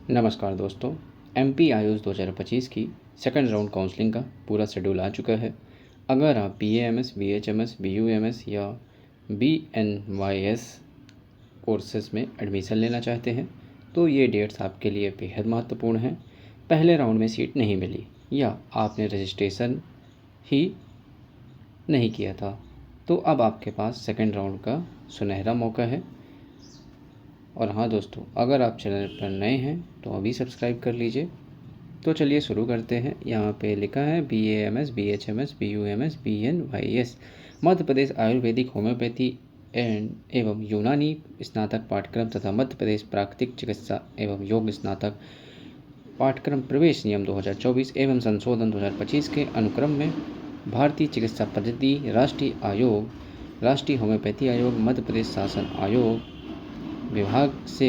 नमस्कार दोस्तों। एमपी आयुष 2025 की सेकंड राउंड काउंसलिंग का पूरा शेड्यूल आ चुका है। अगर आप बीएएमएस, बीएचएमएस, बीयूएमएस या बीएनवाईएस कोर्सेज में एडमिशन लेना चाहते हैं तो ये डेट्स आपके लिए बेहद महत्वपूर्ण हैं। पहले राउंड में सीट नहीं मिली या आपने रजिस्ट्रेशन ही नहीं किया था तो अब आपके पास सेकंड राउंड का सुनहरा मौका है। और हाँ दोस्तों, अगर आप चैनल पर नए हैं तो अभी सब्सक्राइब कर लीजिए। तो चलिए शुरू करते हैं। यहाँ पे लिखा है BAMS, BHMS, BUMS, बीएनवाईएस Madhya Pradesh Ayurvedic homeopathy एवं यूनानी स्नातक पाठ्यक्रम तथा मध्य प्रदेश प्राकृतिक चिकित्सा एवं योग स्नातक पाठ्यक्रम प्रवेश नियम 2024 एवं संशोधन 2025 के अनुक्रम में भारतीय चिकित्सा पद्धति राष्ट्रीय आयोग, राष्ट्रीय होम्योपैथी आयोग, मध्य प्रदेश शासन आयोग विभाग से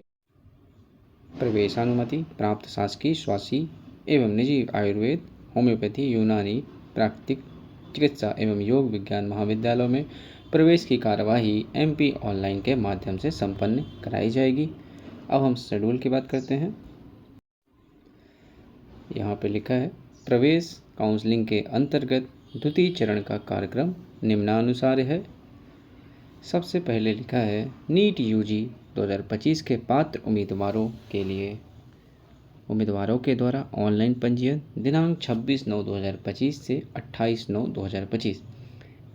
प्रवेशानुमति प्राप्त शासकीय, स्वासी एवं निजी आयुर्वेद, होम्योपैथी, यूनानी, प्राकृतिक चिकित्सा एवं योग विज्ञान महाविद्यालयों में प्रवेश की कार्यवाही एमपी ऑनलाइन के माध्यम से संपन्न कराई जाएगी। अब हम शेड्यूल की बात करते हैं। यहाँ पे लिखा है प्रवेश काउंसलिंग के अंतर्गत द्वितीय चरण का कार्यक्रम निम्नानुसार है। सबसे पहले लिखा है नीट यूजी 2025 के पात्र उम्मीदवारों के द्वारा ऑनलाइन पंजीयन दिनांक 26/9/2025 से 28/9/2025।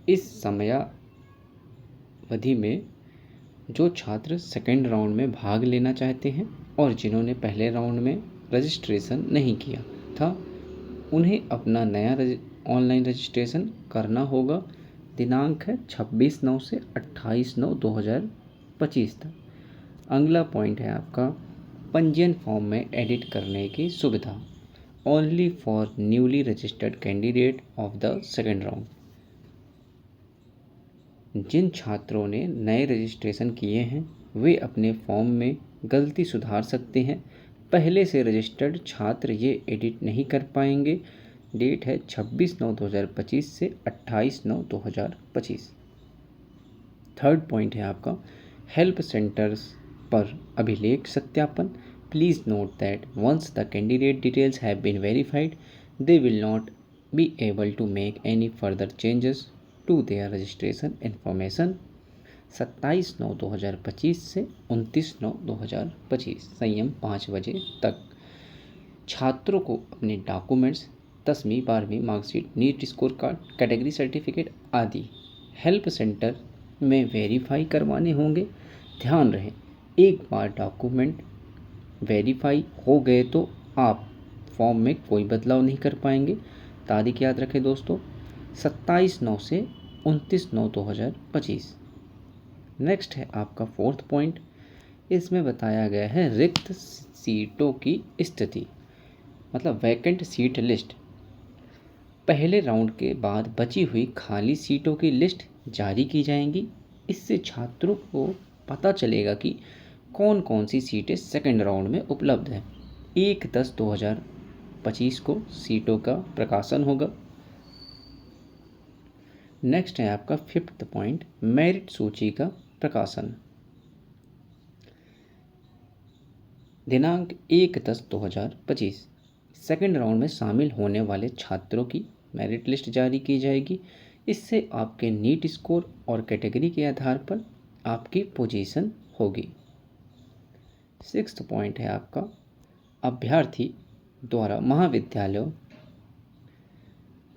इस समयावधि में जो छात्र सेकेंड राउंड में भाग लेना चाहते हैं और जिन्होंने पहले राउंड में रजिस्ट्रेशन नहीं किया था उन्हें अपना नया ऑनलाइन रजिस्ट्रेशन करना होगा। दिनांक है 26/9 से 28/9/2025 तक। अगला पॉइंट है आपका पंजीयन फॉर्म में एडिट करने की सुविधा only for newly registered candidate of the second round. जिन छात्रों ने नए रजिस्ट्रेशन किए हैं वे अपने फॉर्म में गलती सुधार सकते हैं। पहले से रजिस्टर्ड छात्र ये एडिट नहीं कर पाएंगे। डेट है 26/9/2025 से 28/9/2025। थर्ड पॉइंट है आपका हेल्प सेंटर्स पर अभिलेख सत्यापन। Please note that once the candidate details have been verified they will not be able to make any further changes to their registration information. 27/9/2025 से 29/9/2025 संयम 5 बजे तक। छात्रों को अपने डॉक्यूमेंट्स 10वीं 12वीं marksheet, NEET score card, category certificate आदि हेल्प सेंटर में वेरीफाई करवाने होंगे। ध्यान रहे एक बार डॉक्यूमेंट वेरीफाई हो गए तो आप फॉर्म में कोई बदलाव नहीं कर पाएंगे। तारीख याद रखें दोस्तों 27/9 से 29/9/2025। नेक्स्ट है आपका फोर्थ पॉइंट। इसमें बताया गया है रिक्त सीटों की स्थिति मतलब वैकेंट सीट लिस्ट। पहले राउंड के बाद बची हुई खाली सीटों की लिस्ट जारी की जाएंगी। इससे छात्रों को पता चलेगा कि कौन कौन सी सीटें सेकंड राउंड में उपलब्ध हैं। 1/10/2025 को सीटों का प्रकाशन होगा। नेक्स्ट है आपका फिफ्थ पॉइंट मेरिट सूची का प्रकाशन। दिनांक 1/10/2025 सेकेंड राउंड में शामिल होने वाले छात्रों की मेरिट लिस्ट जारी की जाएगी। इससे आपके नीट स्कोर और कैटेगरी के आधार पर आपकी पोजीशन होगी। सिक्स्थ पॉइंट है आपका अभ्यर्थी द्वारा महाविद्यालयों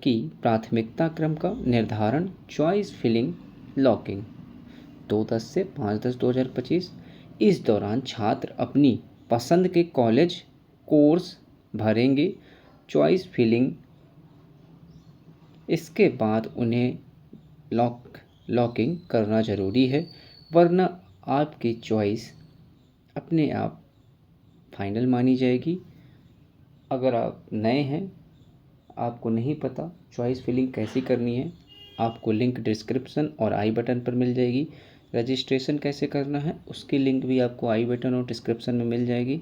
की प्राथमिकता क्रम का निर्धारण चॉइस फिलिंग लॉकिंग 2/10 से 5/10/2025। इस दौरान छात्र अपनी पसंद के कॉलेज कोर्स भरेंगे चॉइस फिलिंग। इसके बाद उन्हें लॉकिंग करना ज़रूरी है वरना आपकी चॉइस अपने आप फाइनल मानी जाएगी। अगर आप नए हैं आपको नहीं पता चॉइस फिलिंग कैसी करनी है आपको लिंक डिस्क्रिप्शन और आई बटन पर मिल जाएगी। रजिस्ट्रेशन कैसे करना है उसकी लिंक भी आपको आई बटन और डिस्क्रिप्शन में मिल जाएगी।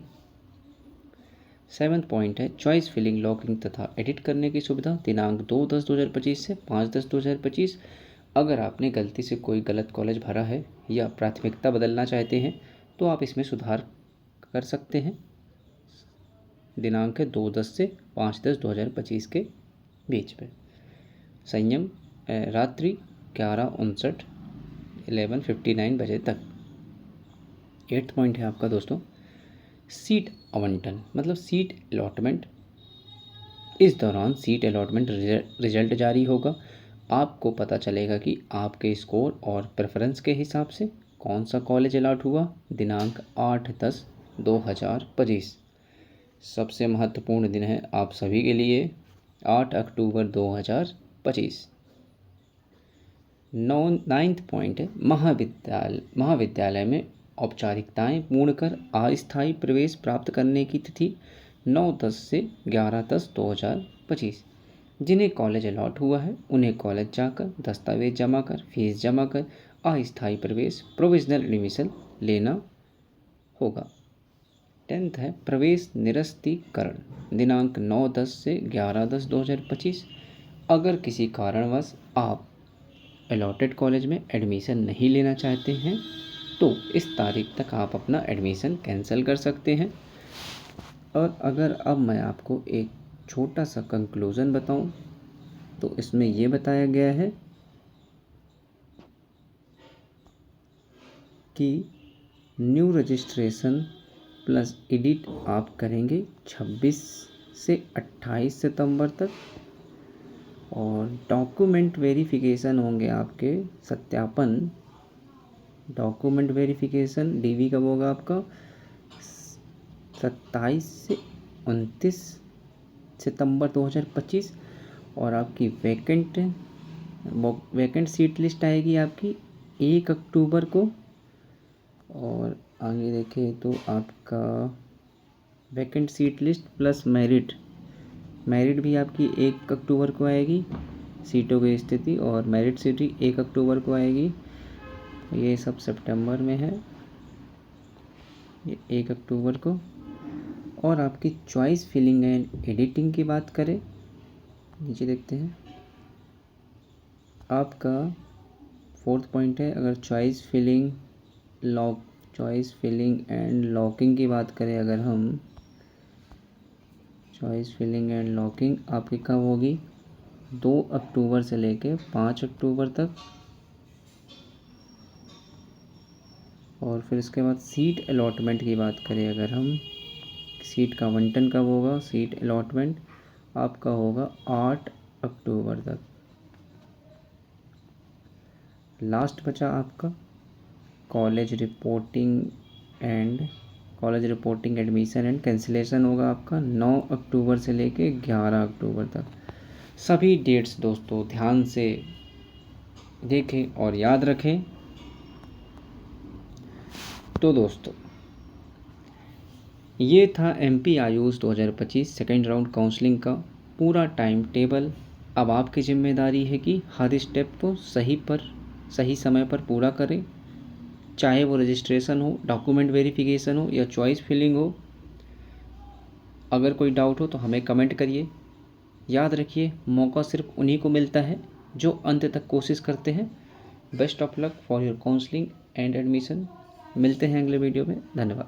सेवन्थ पॉइंट है चॉइस फिलिंग लॉकिंग तथा एडिट करने की सुविधा दिनांक 2/10/2025 से 5/10/2025। अगर आपने गलती से कोई गलत कॉलेज भरा है या प्राथमिकता बदलना चाहते हैं तो आप इसमें सुधार कर सकते हैं। दिनांक है 2/10 से 5/10/2025 के बीच में। संयम रात्रि 11:59 11:59 बजे तक। 8th पॉइंट है आपका दोस्तों सीट आवंटन, मतलब सीट अलॉटमेंट। इस दौरान सीट अलॉटमेंट रिजल्ट जारी होगा। आपको पता चलेगा कि आपके स्कोर और प्रेफरेंस के हिसाब से कौन सा कॉलेज अलॉट हुआ। दिनांक 8/10/2025। सबसे महत्वपूर्ण दिन है आप सभी के लिए 8 अक्टूबर 2025। 9th पॉइंट है महाविद्यालय में औपचारिकताएं पूर्ण कर अस्थायी प्रवेश प्राप्त करने की तिथि 9/10 से 11/10/2025। जिन्हें कॉलेज अलॉट हुआ है उन्हें कॉलेज जाकर दस्तावेज जमा कर फीस जमा कर अस्थायी प्रवेश प्रोविजनल एडमिशन लेना होगा। 10th है प्रवेश निरस्तीकरण। दिनांक 9/10 से 11/10/2025। अगर किसी कारणवश आप अलॉटेड कॉलेज में एडमिशन नहीं लेना चाहते हैं तो इस तारीख तक आप अपना एडमिशन कैंसिल कर सकते हैं। और अगर अब मैं आपको एक छोटा सा कंक्लूज़न बताऊं तो इसमें ये बताया गया है कि न्यू रजिस्ट्रेशन प्लस एडिट आप करेंगे 26 से 28 सितंबर तक। और डॉक्यूमेंट वेरिफिकेशन होंगे आपके सत्यापन। डॉक्यूमेंट वेरिफिकेशन डीवी कब होगा आपका 27 से 29 सितंबर 2025। और आपकी वैकेंट सीट लिस्ट आएगी आपकी 1 अक्टूबर को। और आगे देखें तो आपका vacant seat list plus merit भी आपकी 1 अक्टूबर को आएगी सीटों की स्थिति। और मेरिट सीट 1 अक्टूबर को आएगी। ये सब सितंबर में है, ये 1 अक्टूबर को। और आपकी चॉइस फिलिंग एंड एडिटिंग की बात करें, नीचे देखते हैं आपका 4th पॉइंट है। अगर चॉइस फिलिंग एंड लॉकिंग की बात करें, अगर हम चॉइस फिलिंग एंड लॉकिंग आपकी कब होगी 2 अक्टूबर से लेके 5 अक्टूबर तक। और फिर इसके बाद सीट अलॉटमेंट की बात करें, अगर हम सीट का आवंटन कब होगा, सीट अलॉटमेंट आपका होगा 8 अक्टूबर तक। लास्ट बचा आपका college reporting admission and cancellation होगा आपका 9 अक्टूबर से लेके 11 अक्टूबर तक। सभी डेट्स दोस्तों ध्यान से देखें और याद रखें। तो दोस्तों ये था MP Ayush 2025 second round counselling का पूरा टाइम टेबल। अब आपकी जिम्मेदारी है कि हर स्टेप को सही समय पर पूरा करें, चाहे वो रजिस्ट्रेशन हो, डॉक्यूमेंट वेरिफिकेशन हो या चॉइस फिलिंग हो। अगर कोई डाउट हो तो हमें कमेंट करिए। याद रखिए मौका सिर्फ उन्हीं को मिलता है जो अंत तक कोशिश करते हैं। Best of luck for your counselling and admission. मिलते हैं अगले वीडियो में। धन्यवाद।